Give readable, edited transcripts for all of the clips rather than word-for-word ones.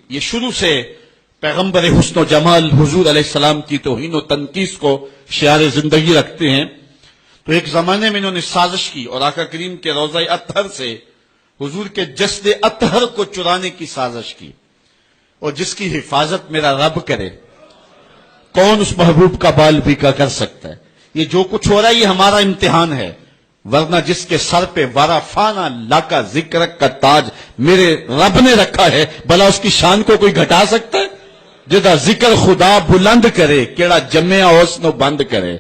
یہ شروع سے پیغمبر حسن و جمال حضور علیہ السلام کی توہین و تنقیص کو شعار زندگی رکھتے ہیں، تو ایک زمانے میں انہوں نے سازش کی اور آقا کریم کے روضہ اطہر سے حضور کے جسد اطہر کو چرانے کی سازش کی، اور جس کی حفاظت میرا رب کرے کون اس محبوب کا بال بھی کا کر سکتا ہے۔ یہ جو کچھ ہو رہا ہے یہ ہمارا امتحان ہے، ورنہ جس کے سر پہ وارفانہ لاکا ذکر کا تاج میرے رب نے رکھا ہے، بھلا اس کی شان کو کوئی گھٹا سکتا ہے؟ جدا ذکر خدا بلند کرے کیڑا جمع حسن و بند کرے،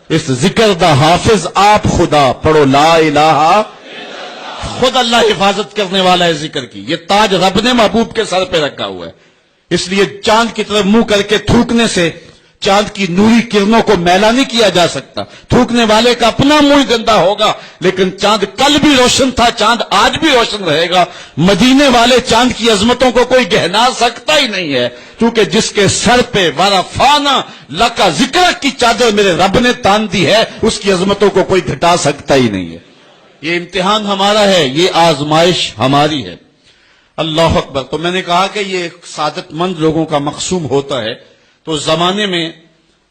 اس ذکر دا حافظ آپ خدا پڑھو لا الہ، خود اللہ حفاظت کرنے والا ہے ذکر کی۔ یہ تاج رب نے محبوب کے سر پہ رکھا ہوا ہے، اس لیے چاند کی طرف منہ کر کے تھوکنے سے چاند کی نوری کرنوں کو میلا نہیں کیا جا سکتا۔ تھوکنے والے کا اپنا منہ گندا ہوگا، لیکن چاند کل بھی روشن تھا، چاند آج بھی روشن رہے گا۔ مدینے والے چاند کی عظمتوں کو کوئی گہنا سکتا ہی نہیں ہے، کیونکہ جس کے سر پہ وارفانہ لکا ذکر کی چادر میرے رب نے تان دی ہے، اس کی عظمتوں کو کوئی گھٹا سکتا ہی نہیں ہے۔ یہ امتحان ہمارا ہے، یہ آزمائش ہماری ہے۔ اللہ اکبر۔ تو میں نے کہا کہ یہ سعادت مند لوگوں کا مقسوم ہوتا ہے، تو زمانے میں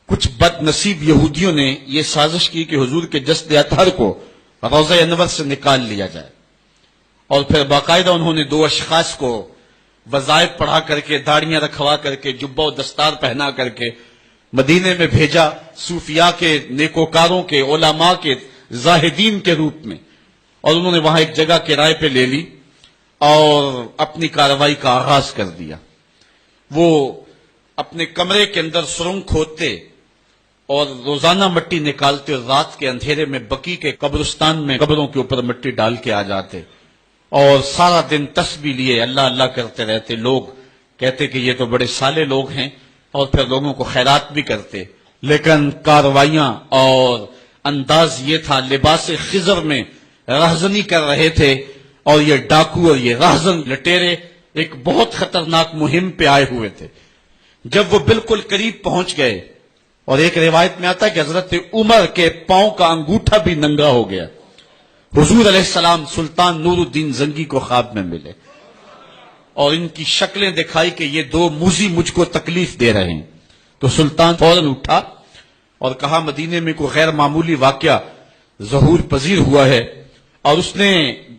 کچھ بد نصیب یہودیوں نے یہ سازش کی کہ حضور کے جسد اطہر کو روضہ انور سے نکال لیا جائے، اور پھر باقاعدہ انہوں نے 2 اشخاص کو وظائف پڑھا کر کے، داڑیاں رکھوا کر کے، جبہ و دستار پہنا کر کے مدینے میں بھیجا، صوفیاء کے، نیکوکاروں کے، علماء کے، زاہدین کے روپ میں، اور انہوں نے وہاں ایک جگہ کرائے پہ لے لی اور اپنی کارروائی کا آغاز کر دیا۔ وہ اپنے کمرے کے اندر سرنگ کھودتے اور روزانہ مٹی نکالتے، اور رات کے اندھیرے میں بقی کے قبرستان میں قبروں کے اوپر مٹی ڈال کے آ جاتے، اور سارا دن تسبیح لیے اللہ اللہ کرتے رہتے۔ لوگ کہتے کہ یہ تو بڑے صالح لوگ ہیں، اور پھر لوگوں کو خیرات بھی کرتے، لیکن کارروائیاں اور انداز یہ تھا، لباس خضر میں رہزنی کر رہے تھے، اور یہ ڈاکو اور یہ رہزن لٹیرے ایک بہت خطرناک مہم پہ آئے ہوئے تھے۔ جب وہ بالکل قریب پہنچ گئے، اور ایک روایت میں آتا ہے کہ حضرت عمر کے پاؤں کا انگوٹھا بھی ننگا ہو گیا، حضور علیہ السلام سلطان نور الدین زنگی کو خواب میں ملے، اور ان کی شکلیں دکھائی کہ یہ 2 موذی مجھ کو تکلیف دے رہے ہیں۔ تو سلطان فوراً اٹھا اور کہا مدینے میں کوئی غیر معمولی واقعہ ظہور پذیر ہوا ہے، اور اس نے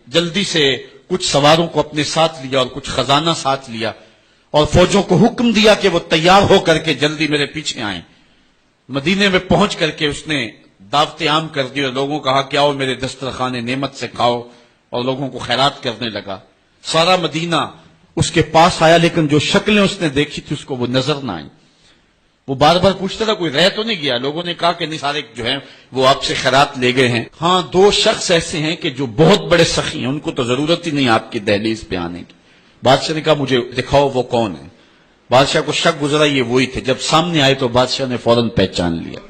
جلدی سے کچھ سواروں کو اپنے ساتھ لیا اور کچھ خزانہ ساتھ لیا، اور فوجوں کو حکم دیا کہ وہ تیار ہو کر کے جلدی میرے پیچھے آئیں۔ مدینے میں پہنچ کر کے اس نے دعوت عام کر دی، اور لوگوں کہا کہ آؤ میرے دسترخوان نعمت سے کھاؤ، اور لوگوں کو خیرات کرنے لگا۔ سارا مدینہ اس کے پاس آیا، لیکن جو شکلیں اس نے دیکھی تھی اس کو وہ نظر نہ آئی۔ وہ بار بار پوچھتا تھا کوئی رہ تو نہیں گیا؟ لوگوں نے کہا کہ نہیں، سارے جو ہیں وہ آپ سے خیرات لے گئے ہیں۔ ہاں 2 شخص ایسے ہیں کہ جو بہت بڑے سخی ہیں، ان کو تو ضرورت ہی نہیں آپ کی دہلیز پہ آنے کی۔ بادشاہ نے کہا مجھے دکھاؤ وہ کون ہے۔ بادشاہ کو شک گزرا یہ وہی تھے۔ جب سامنے آئے تو بادشاہ نے فوراً پہچان لیا،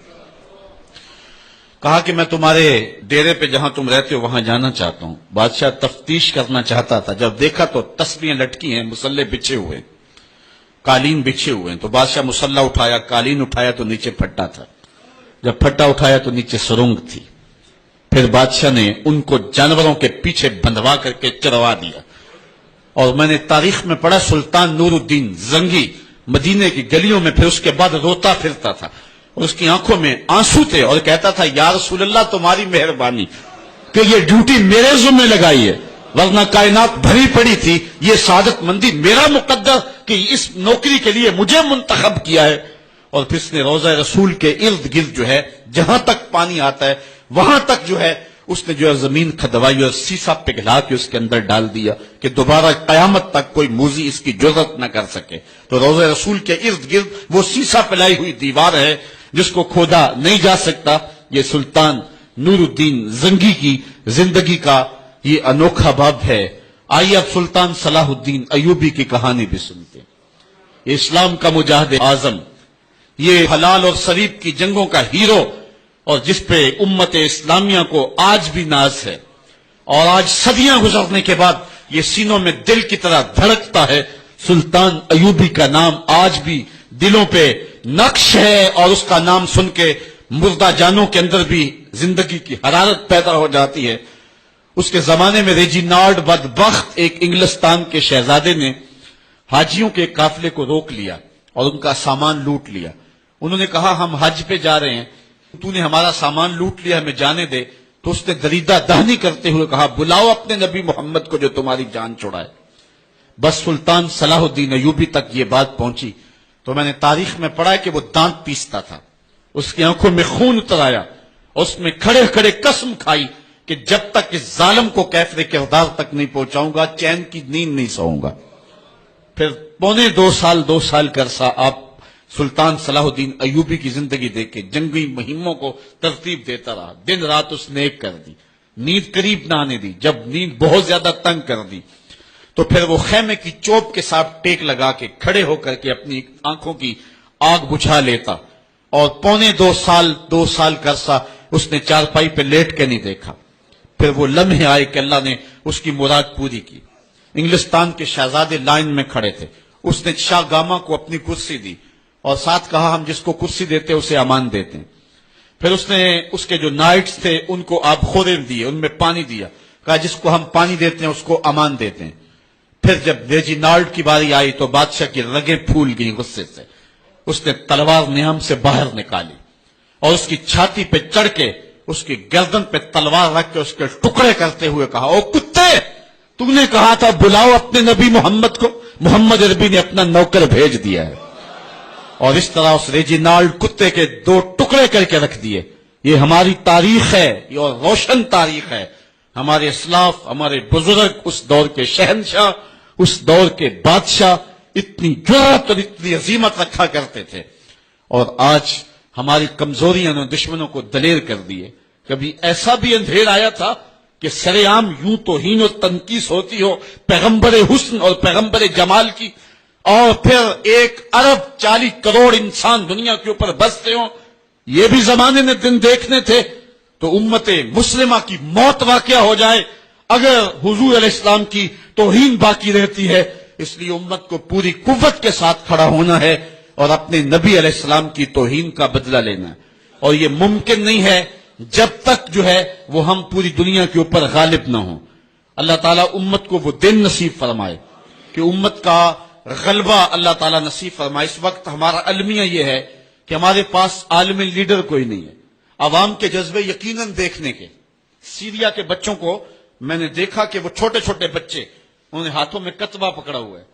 کہا کہ میں تمہارے ڈیرے پہ جہاں تم رہتے ہو وہاں جانا چاہتا ہوں۔ بادشاہ تفتیش کرنا چاہتا تھا، جب دیکھا تو تسبیحیں لٹکی ہیں، مصلے بچھے ہوئے، قالین بچھے ہوئے ہیں، تو بادشاہ مصلہ اٹھایا، قالین اٹھایا تو نیچے پھٹا تھا، جب پھٹا اٹھایا تو نیچے سرنگ تھی۔ پھر بادشاہ نے ان کو جانوروں کے پیچھے بندھوا کر کے چروا دیا، اور میں نے تاریخ میں پڑھا سلطان نور الدین زنگی مدینے کی گلیوں میں پھر اس کے بعد روتا پھرتا تھا، اور اس کی آنکھوں میں آنسو تھے، اور کہتا تھا یا رسول اللہ تمہاری مہربانی کہ یہ ڈیوٹی میرے ذمہ لگائی ہے، ورنہ کائنات بھری پڑی تھی، یہ سعادت مندی میرا مقدر کہ اس نوکری کے لیے مجھے منتخب کیا ہے۔ اور پھر اس نے روضہ رسول کے ارد گرد جو ہے جہاں تک پانی آتا ہے وہاں تک جو ہے اس نے جو ہے زمین کھدوائی اور سیسا پگھلا کے اس کے اندر ڈال دیا کہ دوبارہ قیامت تک کوئی موذی اس کی جرأت نہ کر سکے۔ تو روضہ رسول کے ارد گرد وہ سیسا پلائی ہوئی دیوار ہے جس کو کھودا نہیں جا سکتا۔ یہ سلطان نور الدین زنگی کی زندگی کا یہ انوکھا باب ہے۔ آئیے اب سلطان صلاح الدین ایوبی کی کہانی بھی سنتے ہیں۔ اسلام کا مجاہد اعظم، یہ حلال اور صلیب کی جنگوں کا ہیرو، اور جس پہ امت اسلامیہ کو آج بھی ناز ہے، اور آج صدیاں گزرنے کے بعد یہ سینوں میں دل کی طرح دھڑکتا ہے۔ سلطان ایوبی کا نام آج بھی دلوں پہ نقش ہے، اور اس کا نام سن کے مردہ جانوں کے اندر بھی زندگی کی حرارت پیدا ہو جاتی ہے۔ اس کے زمانے میں ریجینالڈ بدبخت ایک انگلستان کے شہزادے نے حاجیوں کے قافلے کو روک لیا اور ان کا سامان لوٹ لیا. انہوں نے کہا ہم حج پہ جا رہے ہیں, تو نے ہمارا سامان لوٹ لیا, ہمیں جانے دے. تو اس نے دریدہ دہنی کرتے ہوئے کہا بلاؤ اپنے نبی محمد کو جو تمہاری جان چھڑائے. بس سلطان صلاح الدین ایوبی تک یہ بات پہنچی تو میں نے تاریخ میں پڑھا ہے کہ وہ دانت پیستا تھا, اس کی آنکھوں میں خون اتر آیا, اس میں کھڑے کھڑے قسم کھائی کہ جب تک اس ظالم کو کیفر کردار تک نہیں پہنچاؤں گا چین کی نیند نہیں سوؤں گا. پھر پونے 2 سال کا عرصہ آپ سلطان صلاح الدین ایوبی کی زندگی دیکھ کے جنگی مہموں کو ترتیب دیتا رہا. دن رات اس نے ایک کر دی, نیند قریب نہ آنے دی. جب نیند بہت زیادہ تنگ کر دی تو پھر وہ خیمے کی چوب کے ساتھ ٹیک لگا کے کھڑے ہو کر کے اپنی آنکھوں کی آگ بجھا لیتا, اور پونے 2 سال کا عرصہ اس نے چارپائی پہ لیٹ کے نہیں دیکھا. پھر وہ لمحے آئے کہ اللہ نے اس کی مراد پوری کی. انگلستان کے شہزادے لائن میں کھڑے تھے, اس نے شاہ گاما کو اپنی کرسی دی اور ساتھ کہا ہم جس کو کرسی دیتے اسے امان دیتے ہیں. پھر اس نے اس کے جو نائٹس تھے ان کو آب خورے دیے, ان میں پانی دیا, کہا جس کو ہم پانی دیتے ہیں اس کو امان دیتے ہیں. پھر جب ریجینالڈ کی باری آئی تو بادشاہ کی رگیں پھول گئی غصے سے. اس نے تلوار نیام سے باہر نکالی اور اس کی چھاتی پہ چڑھ کے اس کی گردن پہ تلوار رکھ کے اس کے ٹکڑے کرتے ہوئے کہا او کتے, تم نے کہا تھا بلاؤ اپنے نبی محمد کو, محمد عربی نے اپنا نوکر بھیج دیا ہے. اور اس طرح اس ریجینالڈ کتے کے 2 ٹکڑے کر کے رکھ دیے. یہ ہماری تاریخ ہے, یہ اور روشن تاریخ ہے. ہمارے اسلاف, ہمارے بزرگ اس دور کے شہنشاہ, اس دور کے بادشاہ اتنی جرأت اور اتنی عظیمت رکھا کرتے تھے. اور آج ہماری کمزوریاں نے دشمنوں کو دلیر کر دیے. کبھی ایسا بھی اندھیر آیا تھا کہ سر عام یوں توہین و تنقیص ہوتی ہو پیغمبر حسن اور پیغمبر جمال کی, اور پھر 1 ارب 40 کروڑ انسان دنیا کے اوپر بستے ہوں. یہ بھی زمانے میں دن دیکھنے تھے. تو امت مسلمہ کی موت واقع ہو جائے اگر حضور علیہ السلام کی توہین باقی رہتی ہے. اس لیے امت کو پوری قوت کے ساتھ کھڑا ہونا ہے اور اپنے نبی علیہ السلام کی توہین کا بدلہ لینا ہے. اور یہ ممکن نہیں ہے جب تک جو ہے وہ ہم پوری دنیا کے اوپر غالب نہ ہوں. اللہ تعالیٰ امت کو وہ دن نصیب فرمائے کہ امت کا غلبہ اللہ تعالیٰ نصیب فرمائے. اس وقت ہمارا المیہ یہ ہے کہ ہمارے پاس عالم لیڈر کوئی نہیں ہے. عوام کے جذبے یقیناً دیکھنے کے. سیریا کے بچوں کو میں نے دیکھا کہ وہ چھوٹے چھوٹے بچے, انہوں نے ہاتھوں میں کتبہ پکڑا ہوا ہے,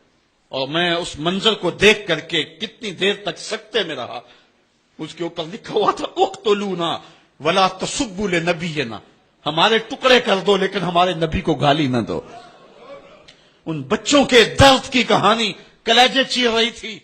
اور میں اس منظر کو دیکھ کر کے کتنی دیر تک سکتے میں رہا. اس کے اوپر لکھا ہوا تھا اقتلونا ولا تسبوا لنبینا, ہمارے ٹکڑے کر دو لیکن ہمارے نبی کو گالی نہ دو. ان بچوں کے درد کی کہانی کلیجے چیر رہی تھی.